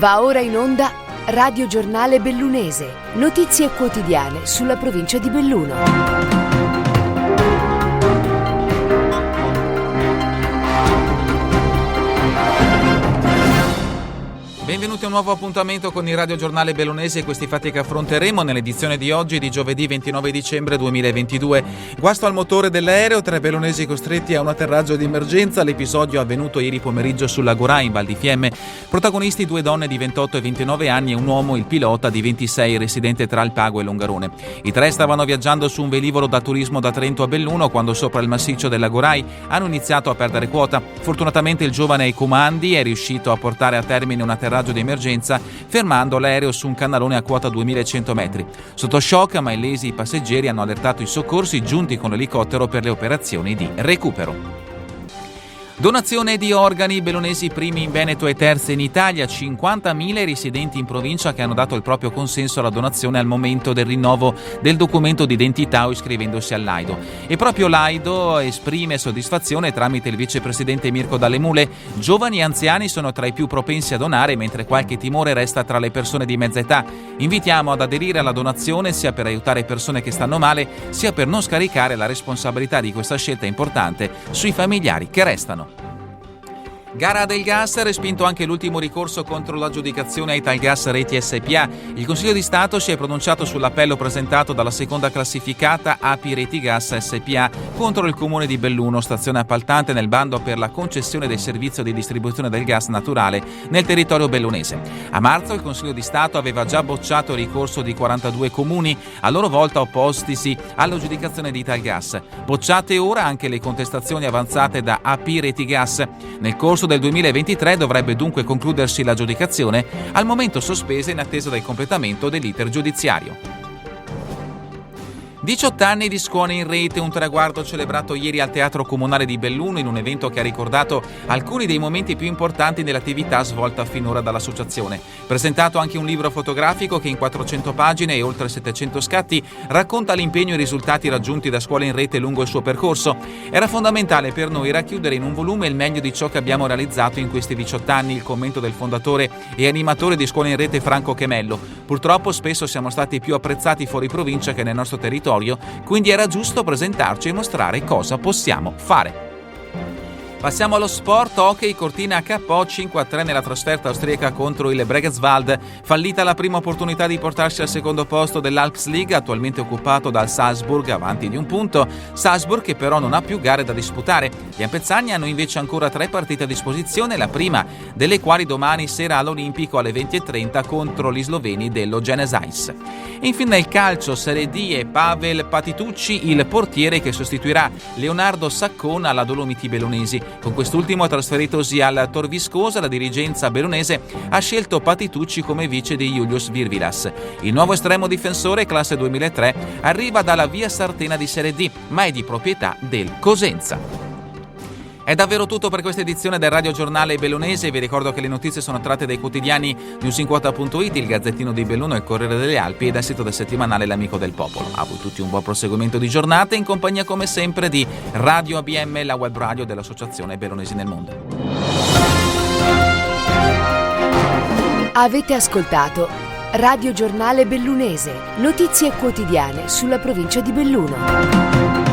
Va ora in onda Radio Giornale Bellunese, notizie quotidiane sulla provincia di Belluno. Benvenuti a un nuovo appuntamento con il Radio Giornale Bellunese e questi fatti che affronteremo nell'edizione di oggi di giovedì 29 dicembre 2022. Guasto al motore dell'aereo, 3 bellunesi costretti a un atterraggio di emergenza. L'episodio avvenuto ieri pomeriggio sulla Gorai in Val di Fiemme. Protagonisti 2 donne di 28 e 29 anni e un uomo, il pilota di 26, residente tra Alpago e Longarone. I 3 stavano viaggiando su un velivolo da turismo da Trento a Belluno quando sopra il massiccio della Gorai hanno iniziato a perdere quota. Fortunatamente il giovane ai comandi è riuscito a portare a termine un atterraggio di emergenza fermando l'aereo su un canalone a quota 2100 metri. Sotto shock ma illesi i passeggeri hanno allertato i soccorsi giunti con l'elicottero per le operazioni di recupero. Donazione di organi, bellunesi primi in Veneto e terzi in Italia, 50.000 residenti in provincia che hanno dato il proprio consenso alla donazione al momento del rinnovo del documento di identità o iscrivendosi all'Aido. E proprio l'Aido esprime soddisfazione tramite il vicepresidente Mirko Dalle Mule. Giovani e anziani sono tra i più propensi a donare, mentre qualche timore resta tra le persone di mezza età. Invitiamo ad aderire alla donazione sia per aiutare persone che stanno male, sia per non scaricare la responsabilità di questa scelta importante sui familiari che restano. Gara del gas, respinto anche l'ultimo ricorso contro l'aggiudicazione a Italgas Reti SpA. Il Consiglio di Stato si è pronunciato sull'appello presentato dalla seconda classificata API Reti Gas SpA contro il comune di Belluno, stazione appaltante nel bando per la concessione del servizio di distribuzione del gas naturale nel territorio bellunese. A marzo il Consiglio di Stato aveva già bocciato il ricorso di 42 comuni, a loro volta oppostisi all'aggiudicazione di Italgas. Bocciate ora anche le contestazioni avanzate da API Reti Gas. Nel corso del 2023 dovrebbe dunque concludersi l'aggiudicazione, al momento sospesa in attesa del completamento dell'iter giudiziario. 18 anni di scuole in rete, un traguardo celebrato ieri al Teatro Comunale di Belluno in un evento che ha ricordato alcuni dei momenti più importanti dell'attività svolta finora dall'associazione. Presentato anche un libro fotografico che in 400 pagine e oltre 700 scatti racconta l'impegno e i risultati raggiunti da scuole in rete lungo il suo percorso. Era fondamentale per noi racchiudere in un volume il meglio di ciò che abbiamo realizzato in questi 18 anni, il commento del fondatore e animatore di Scuole in Rete Franco Chemello. Purtroppo spesso siamo stati più apprezzati fuori provincia che nel nostro territorio, quindi era giusto presentarci e mostrare cosa possiamo fare. Passiamo allo sport. Hockey, Cortina KO 5-3 nella trasferta austriaca contro il Bregenzwald. Fallita la prima opportunità di portarsi al secondo posto dell'Alps League, attualmente occupato dal Salzburg, avanti di un punto. Salzburg che però non ha più gare da disputare. Gli ampezzani hanno invece ancora 3 partite a disposizione, la prima delle quali domani sera all'Olimpico alle 20:30 contro gli sloveni dello Genesais. E infine il calcio, Serie D e Pavel Patitucci, il portiere che sostituirà Leonardo Saccona alla Dolomiti Bellunesi. Con quest'ultimo trasferitosi al Tor Viscosa, la dirigenza bellunese ha scelto Patitucci come vice di Julius Virvilas. Il nuovo estremo difensore, classe 2003, arriva dalla Via Sartena di Serie D, ma è di proprietà del Cosenza. È davvero tutto per questa edizione del Radio Giornale Bellunese. Vi ricordo che le notizie sono tratte dai quotidiani newsinquota.it, il Gazzettino di Belluno e il Corriere delle Alpi e dal sito del settimanale L'Amico del Popolo. A voi tutti un buon proseguimento di giornata in compagnia come sempre di Radio ABM, la web radio dell'Associazione Bellunesi nel Mondo. Avete ascoltato Radio Giornale Bellunese, notizie quotidiane sulla provincia di Belluno.